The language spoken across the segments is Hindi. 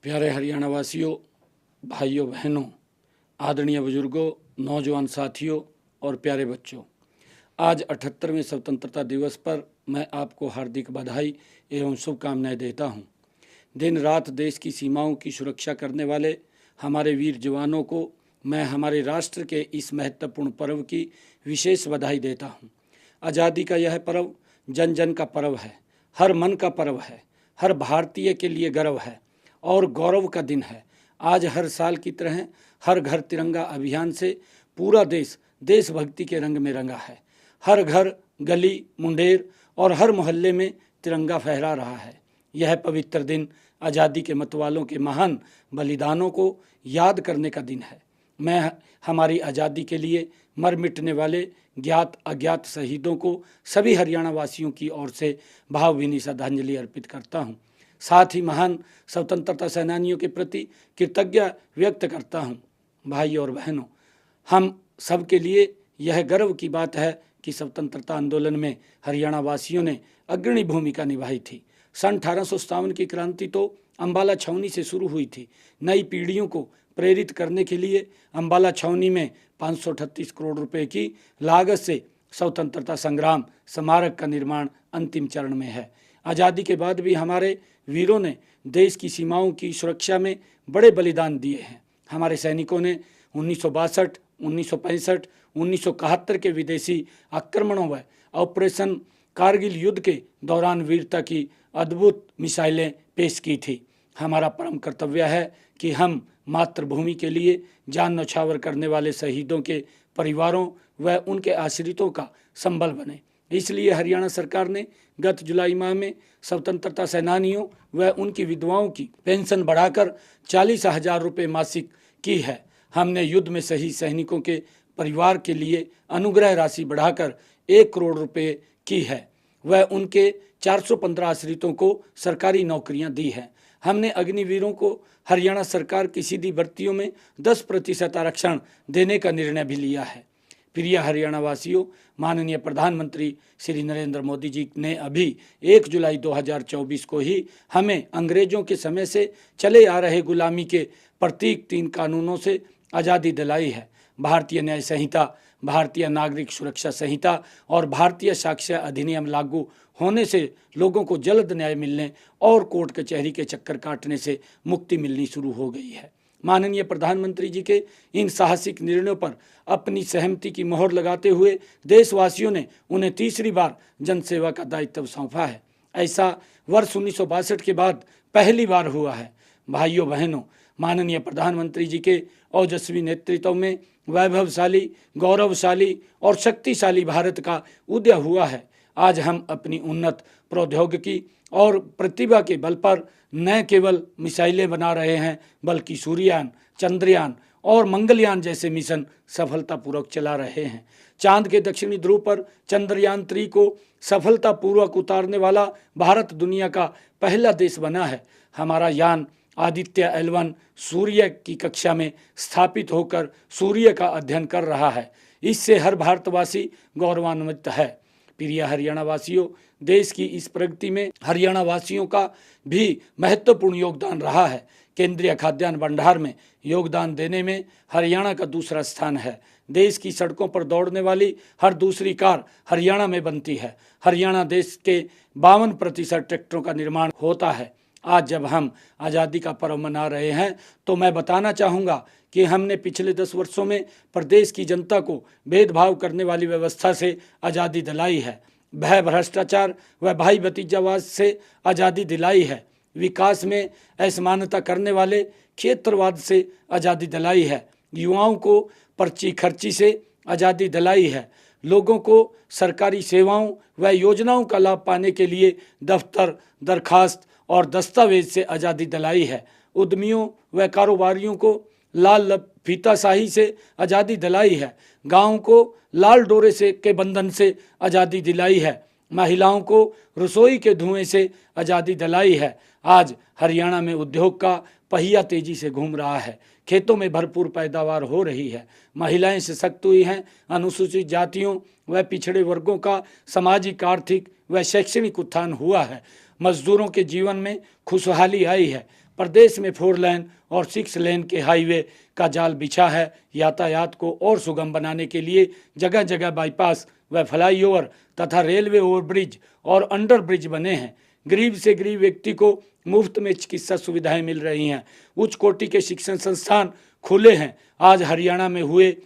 प्यारे हरियाणा वासियों, भाइयों बहनों, आदरणीय बुजुर्गों, नौजवान साथियों और प्यारे बच्चों, आज 78वें स्वतंत्रता दिवस पर मैं आपको हार्दिक बधाई एवं शुभकामनाएं देता हूं। दिन रात देश की सीमाओं की सुरक्षा करने वाले हमारे वीर जवानों को मैं हमारे राष्ट्र के इस महत्वपूर्ण पर्व की विशेष बधाई देता हूं। आज़ादी का यह पर्व जन जन का पर्व है, हर मन का पर्व है, हर भारतीय के लिए गर्व है और गौरव का दिन है। आज हर साल की तरह हर घर तिरंगा अभियान से पूरा देश देशभक्ति के रंग में रंगा है। हर घर, गली, मुंडेर और हर मोहल्ले में तिरंगा फहरा रहा है। यह पवित्र दिन आज़ादी के मतवालों के महान बलिदानों को याद करने का दिन है। मैं हमारी आज़ादी के लिए मर मिटने वाले ज्ञात अज्ञात शहीदों को सभी हरियाणा वासियों की ओर से भावभीनी श्रद्धांजलि अर्पित करता हूँ। साथ ही महान स्वतंत्रता सेनानियों के प्रति कृतज्ञता व्यक्त करता हूँ। भाई और बहनों, हम सब के लिए यह गर्व की बात है कि स्वतंत्रता आंदोलन में हरियाणा वासियों ने अग्रणी भूमिका निभाई थी। सन 1857 की क्रांति तो अम्बाला छावनी से शुरू हुई थी। नई पीढ़ियों को प्रेरित करने के लिए अम्बाला छावनी में 538 करोड़ रुपए की लागत से स्वतंत्रता संग्राम स्मारक का निर्माण अंतिम चरण में है। आज़ादी के बाद भी हमारे वीरों ने देश की सीमाओं की सुरक्षा में बड़े बलिदान दिए हैं। हमारे सैनिकों ने 1962, 1965, 1971 के विदेशी आक्रमणों व ऑपरेशन कारगिल युद्ध के दौरान वीरता की अद्भुत मिसाइलें पेश की थी। हमारा परम कर्तव्य है कि हम मातृभूमि के लिए जान न्यौछावर करने वाले शहीदों के परिवारों व उनके आश्रितों का संबल बने। इसलिए हरियाणा सरकार ने गत जुलाई माह में स्वतंत्रता सेनानियों व उनकी विधवाओं की पेंशन बढ़ाकर 40,000 रुपये मासिक की है। हमने युद्ध में शहीद सैनिकों के परिवार के लिए अनुग्रह राशि बढ़ाकर 1 करोड़ रुपये की है व उनके 415 आश्रितों को सरकारी नौकरियां दी हैं। हमने अग्निवीरों को हरियाणा सरकार की सीधी भर्तियों में 10% आरक्षण देने का निर्णय भी लिया है। प्रिय हरियाणा वासियों, माननीय प्रधानमंत्री श्री नरेंद्र मोदी जी ने अभी 1 जुलाई 2024 को ही हमें अंग्रेजों के समय से चले आ रहे गुलामी के प्रतीक 3 कानूनों से आज़ादी दिलाई है। भारतीय न्याय संहिता, भारतीय नागरिक सुरक्षा संहिता और भारतीय साक्ष्य अधिनियम लागू होने से लोगों को जल्द न्याय मिलने और कोर्ट कचहरी के चक्कर काटने से मुक्ति मिलनी शुरू हो गई है। माननीय प्रधानमंत्री जी के इन साहसिक निर्णयों पर अपनी सहमति की मोहर लगाते हुए देशवासियों ने उन्हें तीसरी बार जनसेवा का दायित्व सौंपा है। ऐसा वर्ष 1962 के बाद पहली बार हुआ है। भाइयों बहनों, माननीय प्रधानमंत्री जी के ओजस्वी नेतृत्व में वैभवशाली, गौरवशाली और शक्तिशाली भारत का उदय हुआ है। आज हम अपनी उन्नत प्रौद्योगिकी और प्रतिभा के बल पर न केवल मिसाइलें बना रहे हैं, बल्कि सूर्ययान, चंद्रयान और मंगलयान जैसे मिशन सफलतापूर्वक चला रहे हैं। चांद के दक्षिणी ध्रुव पर चंद्रयान 3 को सफलतापूर्वक उतारने वाला भारत दुनिया का पहला देश बना है। हमारा यान आदित्य L1 सूर्य की कक्षा में स्थापित होकर सूर्य का अध्ययन कर रहा है। इससे हर भारतवासी गौरवान्वित है। प्रिय हरियाणा वासियों, देश की इस प्रगति में हरियाणा वासियों का भी महत्वपूर्ण योगदान रहा है। केंद्रीय खाद्यान्न भंडार में योगदान देने में हरियाणा का दूसरा स्थान है। देश की सड़कों पर दौड़ने वाली हर दूसरी कार हरियाणा में बनती है। हरियाणा देश के 52% ट्रैक्टरों का निर्माण होता है। आज जब हम आज़ादी का पर्व मना रहे हैं तो मैं बताना चाहूँगा कि हमने पिछले 10 वर्षों में प्रदेश की जनता को भेदभाव करने वाली व्यवस्था से आज़ादी दिलाई है। भय, भ्रष्टाचार व भाई भतीजावाद से आज़ादी दिलाई है। विकास में असमानता करने वाले क्षेत्रवाद से आज़ादी दिलाई है। युवाओं को पर्ची खर्ची से आज़ादी दिलाई है। लोगों को सरकारी सेवाओं व योजनाओं का लाभ पाने के लिए दफ्तर, दरखास्त और दस्तावेज से आज़ादी दिलाई है। उद्यमियों व कारोबारियों को लाल फीताशाही से आज़ादी दिलाई है। गाँव को लाल डोरे से के बंधन से आज़ादी दिलाई है। महिलाओं को रसोई के धुएं से आज़ादी दिलाई है। आज हरियाणा में उद्योग का पहिया तेजी से घूम रहा है। खेतों में भरपूर पैदावार हो रही है। महिलाएं सशक्त हुई हैं। अनुसूचित जातियों व पिछड़े वर्गों का सामाजिक, आर्थिक व शैक्षणिक उत्थान हुआ है। मजदूरों के जीवन में खुशहाली आई है। प्रदेश में 4 लेन और 6 लेन के हाईवे का जाल बिछा है। यातायात को और सुगम बनाने के लिए जगह जगह बाईपास व फ्लाईओवर तथा रेलवे ओवरब्रिज और अंडर ब्रिज बने हैं। गरीब से गरीब व्यक्ति को मुफ्त में चिकित्सा सुविधाएं मिल रही हैं। उच्च कोटि के शिक्षण संस्थान खुले हैं। आज हरियाणा में हुए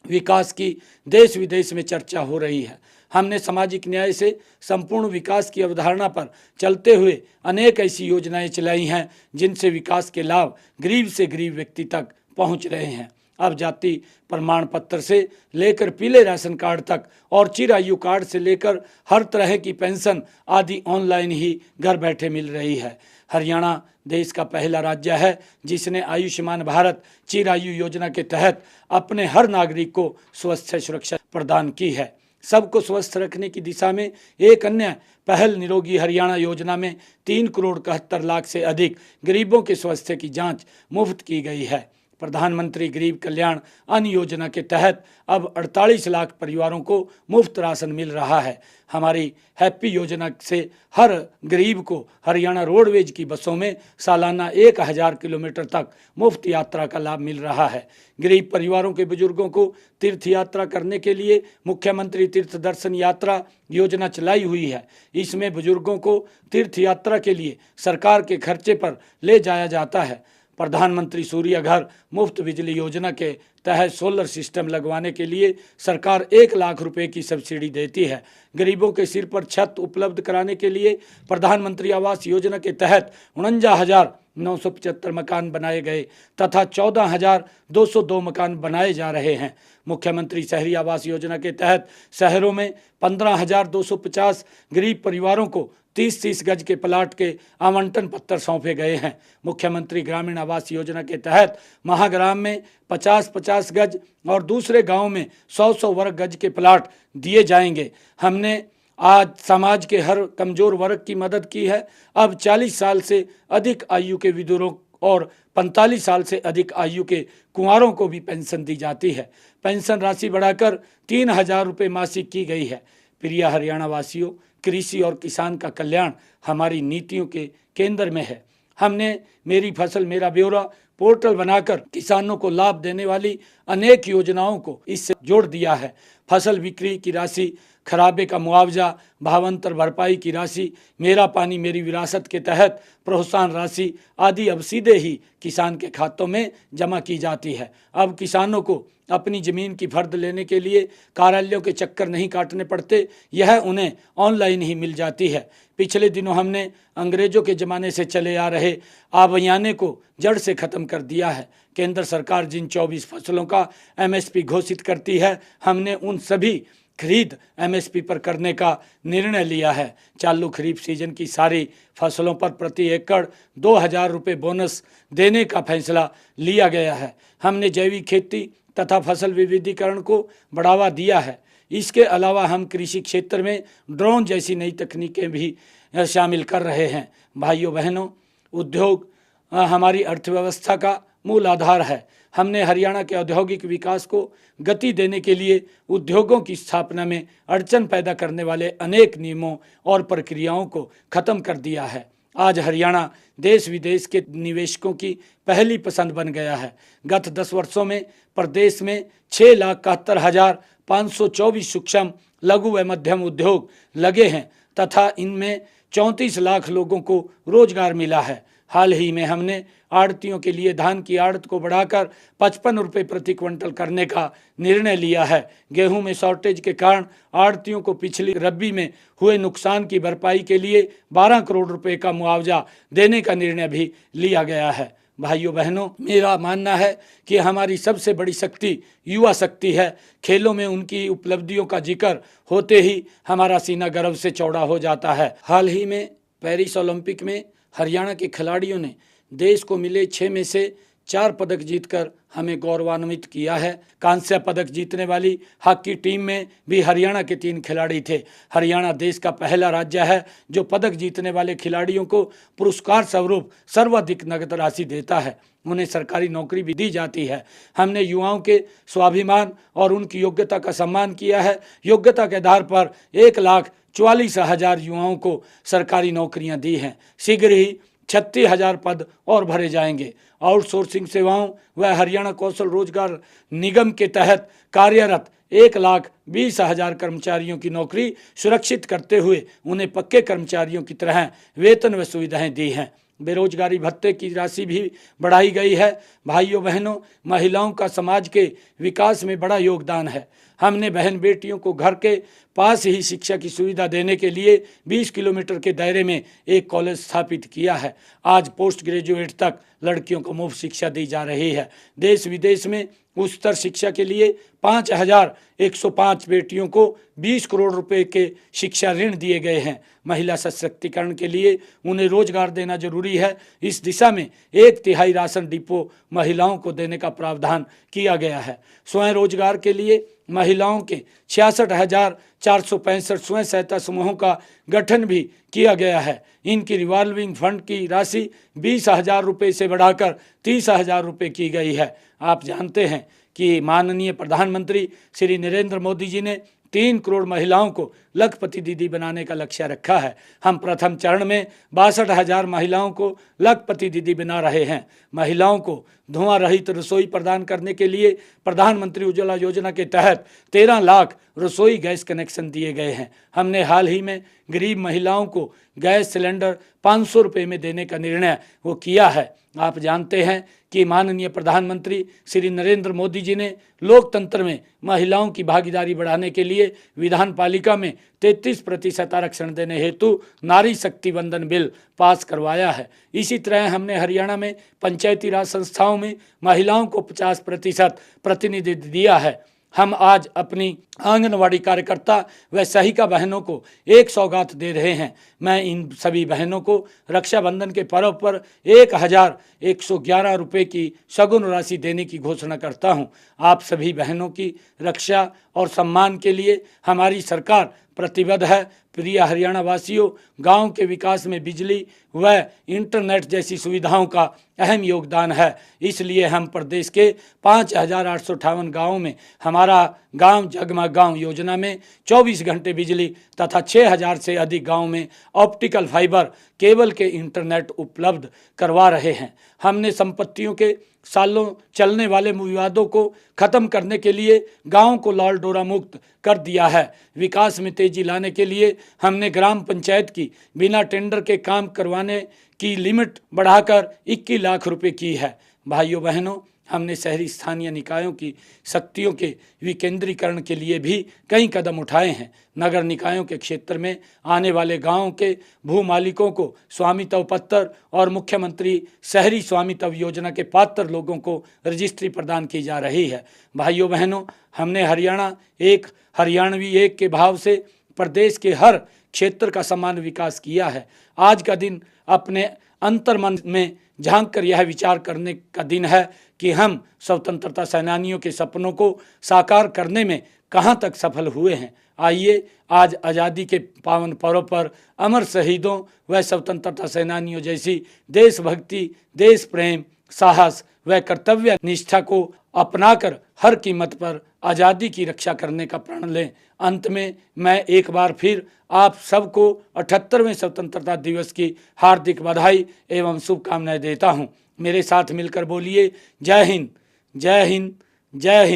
विकास की देश विदेश में चर्चा हो रही है। हमने सामाजिक न्याय से संपूर्ण विकास की अवधारणा पर चलते हुए अनेक ऐसी योजनाएं चलाई हैं जिनसे विकास के लाभ गरीब से गरीब व्यक्ति तक पहुंच रहे हैं। अब जाति प्रमाण पत्र से लेकर पीले राशन कार्ड तक और चिरायु कार्ड से लेकर हर तरह की पेंशन आदि ऑनलाइन ही घर बैठे मिल रही है। हरियाणा देश का पहला राज्य है जिसने आयुष्मान भारत चिरायु योजना के तहत अपने हर नागरिक को स्वास्थ्य सुरक्षा प्रदान की है। सबको स्वस्थ रखने की दिशा में एक अन्य पहल निरोगी हरियाणा योजना में 3 करोड़ 71 लाख से अधिक गरीबों के स्वास्थ्य की जांच मुफ्त की गई है। प्रधानमंत्री गरीब कल्याण अन्न योजना के तहत अब 48 लाख परिवारों को मुफ्त राशन मिल रहा है। हमारी हैप्पी योजना से हर गरीब को हरियाणा रोडवेज की बसों में सालाना 1000 किलोमीटर तक मुफ्त यात्रा का लाभ मिल रहा है। गरीब परिवारों के बुजुर्गों को तीर्थ यात्रा करने के लिए मुख्यमंत्री तीर्थ दर्शन यात्रा योजना चलाई हुई है। इसमें बुजुर्गों को तीर्थ यात्रा के लिए सरकार के खर्चे पर ले जाया जाता है। प्रधानमंत्री सूर्य घर मुफ्त बिजली योजना के तहत सोलर सिस्टम लगवाने के लिए सरकार 1 लाख रुपए की सब्सिडी देती है। गरीबों के सिर पर छत उपलब्ध कराने के लिए प्रधानमंत्री आवास योजना के तहत 49,975 मकान बनाए गए तथा 14,202 मकान बनाए जा रहे हैं। मुख्यमंत्री शहरी आवास योजना के तहत शहरों में 15,250 गरीब परिवारों को 30-30 गज के प्लाट के आवंटन पत्र सौंपे गए हैं। मुख्यमंत्री ग्रामीण आवास योजना के तहत महाग्राम में 50-50 गज और दूसरे गांव में 100-100 वर्ग गज के प्लाट दिए जाएंगे। हमने आज समाज के हर कमजोर वर्ग की मदद की है। अब 40 साल से अधिक आयु के विधुरों और 45 साल से अधिक आयु के कुंवारों को भी पेंशन दी जाती है। पेंशन राशि बढ़ाकर 3,000 रुपये मासिक की गई है। प्रिय हरियाणा वासियों, कृषि और किसान का कल्याण हमारी नीतियों के केंद्र में है। हमने मेरी फसल मेरा ब्यौरा पोर्टल बनाकर किसानों को लाभ देने वाली अनेक योजनाओं को इससे जोड़ दिया है। फसल बिक्री की राशि, खराबे का मुआवजा, भावांतर भरपाई की राशि, मेरा पानी मेरी विरासत के तहत प्रोत्साहन राशि आदि अब सीधे ही किसान के खातों में जमा की जाती है। अब किसानों को अपनी ज़मीन की फर्द लेने के लिए कार्यालयों के चक्कर नहीं काटने पड़ते, यह उन्हें ऑनलाइन ही मिल जाती है। पिछले दिनों हमने अंग्रेजों के ज़माने से चले आ रहे आबयाने को जड़ से ख़त्म कर दिया है। केंद्र सरकार जिन 24 फसलों का MSP घोषित करती है, हमने उन सभी खरीद MSP पर करने का निर्णय लिया है। चालू खरीफ सीजन की सारी फसलों पर प्रति एकड़ 2,000 रुपये बोनस देने का फैसला लिया गया है। हमने जैविक खेती तथा फसल विविधीकरण को बढ़ावा दिया है। इसके अलावा हम कृषि क्षेत्र में ड्रोन जैसी नई तकनीकें भी शामिल कर रहे हैं। भाइयों बहनों, उद्योग हमारी अर्थव्यवस्था का मूल आधार है। हमने हरियाणा के औद्योगिक विकास को गति देने के लिए उद्योगों की स्थापना में अड़चन पैदा करने वाले अनेक नियमों और प्रक्रियाओं को खत्म कर दिया है। आज हरियाणा देश विदेश के निवेशकों की पहली पसंद बन गया है। गत 10 वर्षों में प्रदेश में 6,71,524 सूक्ष्म, लघु व मध्यम उद्योग लगे हैं तथा इनमें 34 लाख लोगों को रोजगार मिला है। हाल ही में हमने आड़तियों के लिए धान की आड़त को बढ़ाकर 55 रुपये प्रति क्विंटल करने का निर्णय लिया है। गेहूं में शॉर्टेज के कारण आड़तियों को पिछली रबी में हुए नुकसान की भरपाई के लिए 12 करोड़ रुपए का मुआवजा देने का निर्णय भी लिया गया है। भाइयों बहनों, मेरा मानना है कि हमारी सबसे बड़ी शक्ति युवा शक्ति है। खेलों में उनकी उपलब्धियों का जिक्र होते ही हमारा सीना गर्व से चौड़ा हो जाता है। हाल ही में पेरिस ओलंपिक में हरियाणा के खिलाड़ियों ने देश को मिले 6 में से 4 पदक जीतकर हमें गौरवान्वित किया है। कांस्य पदक जीतने वाली हॉकी टीम में भी हरियाणा के 3 खिलाड़ी थे। हरियाणा देश का पहला राज्य है जो पदक जीतने वाले खिलाड़ियों को पुरस्कार स्वरूप सर्वाधिक नगद राशि देता है। उन्हें सरकारी नौकरी भी दी जाती है। हमने युवाओं के स्वाभिमान और उनकी योग्यता का सम्मान किया है। योग्यता के आधार पर 1,44,000 युवाओं को सरकारी नौकरियां दी हैं। शीघ्र ही 36,000 पद और भरे जाएंगे। आउटसोर्सिंग सेवाओं व हरियाणा कौशल रोजगार निगम के तहत कार्यरत 1,20,000 कर्मचारियों की नौकरी सुरक्षित करते हुए उन्हें पक्के कर्मचारियों की तरह वेतन व सुविधाएं दी हैं। बेरोजगारी भत्ते की राशि भी बढ़ाई गई है। भाइयों बहनों, महिलाओं का समाज के विकास में बड़ा योगदान है। हमने बहन बेटियों को घर के पास ही शिक्षा की सुविधा देने के लिए 20 किलोमीटर के दायरे में एक कॉलेज स्थापित किया है। आज पोस्ट ग्रेजुएट तक लड़कियों को मुफ्त शिक्षा दी जा रही है। देश विदेश में उच्चतर शिक्षा के लिए 5,105 बेटियों को 20 करोड़ रुपए के शिक्षा ऋण दिए गए हैं। महिला सशक्तिकरण के लिए उन्हें रोजगार देना जरूरी है। इस दिशा में 1/3 राशन डिपो महिलाओं को देने का प्रावधान किया गया है। स्वयं रोजगार के लिए महिलाओं के 66,465 स्वयं सहायता समूहों का गठन भी किया गया है। इनकी रिवॉल्विंग फंड की राशि 20,000 रुपये से बढ़ाकर 30,000 रुपये की गई है। आप जानते हैं कि माननीय प्रधानमंत्री श्री नरेंद्र मोदी जी ने 3 करोड़ महिलाओं को लखपति दीदी बनाने का लक्ष्य रखा है। हम प्रथम चरण में 62,000 महिलाओं को लखपति दीदी बना रहे हैं। महिलाओं को धुआं रहित रसोई प्रदान करने के लिए प्रधानमंत्री उज्ज्वला योजना के तहत 13 लाख रसोई गैस कनेक्शन दिए गए हैं। हमने हाल ही में गरीब महिलाओं को गैस सिलेंडर 500 रुपये में देने का निर्णय वो किया है। आप जानते हैं कि माननीय प्रधानमंत्री श्री नरेंद्र मोदी जी ने लोकतंत्र में महिलाओं की भागीदारी बढ़ाने के लिए विधान पालिका में 33% आरक्षण देने हेतु नारी शक्ति वंदन बिल पास करवाया है। इसी तरह हमने हरियाणा में पंचायती राज संस्थाओं में महिलाओं को 50% प्रतिनिधित्व दिया है। हम आज अपनी आंगनवाड़ी कार्यकर्ता व सहायिका बहनों को एक सौगात दे रहे हैं। मैं इन सभी बहनों को रक्षाबंधन के पर्व पर 1,111 रुपये की शगुन राशि देने की घोषणा करता हूं। आप सभी बहनों की रक्षा और सम्मान के लिए हमारी सरकार प्रतिबद्ध है। प्रिय हरियाणा वासियों, गांव के विकास में बिजली व इंटरनेट जैसी सुविधाओं का अहम योगदान है। इसलिए हम प्रदेश के 5,858 गाँवों में हमारा गांव जगमग गांव योजना में 24 घंटे बिजली तथा 6,000 से अधिक गाँव में ऑप्टिकल फाइबर केबल के इंटरनेट उपलब्ध करवा रहे हैं। हमने संपत्तियों के सालों चलने वाले विवादों को खत्म करने के लिए गांव को लाल डोरा मुक्त कर दिया है। विकास में तेजी लाने के लिए हमने ग्राम पंचायत की बिना टेंडर के काम करवाने की लिमिट बढ़ाकर 21 लाख रुपए की है। भाइयों बहनों, हमने शहरी स्थानीय निकायों की शक्तियों के विकेंद्रीकरण के लिए भी कई कदम उठाए हैं। नगर निकायों के क्षेत्र में आने वाले गांवों के भू मालिकों को स्वामित्व पत्र और मुख्यमंत्री शहरी स्वामित्व योजना के पात्र लोगों को रजिस्ट्री प्रदान की जा रही है। भाइयों बहनों, हमने हरियाणा एक हरियाणवी एक के भाव से प्रदेश के हर क्षेत्र का समान विकास किया है। आज का दिन अपने अंतर्मन में झांक कर यह विचार करने का दिन है कि हम स्वतंत्रता सेनानियों के सपनों को साकार करने में कहां तक सफल हुए हैं। आइए आज आज़ादी के पावन पर्व पर अमर शहीदों व स्वतंत्रता सेनानियों जैसी देशभक्ति, देश प्रेम, साहस व कर्तव्य निष्ठा को अपनाकर हर कीमत पर आज़ादी की रक्षा करने का प्रण लें। अंत में मैं एक बार फिर आप सबको 78वें स्वतंत्रता दिवस की हार्दिक बधाई एवं शुभकामनाएं देता हूं। मेरे साथ मिलकर बोलिए जय हिंद, जय हिंद, जय हिंद।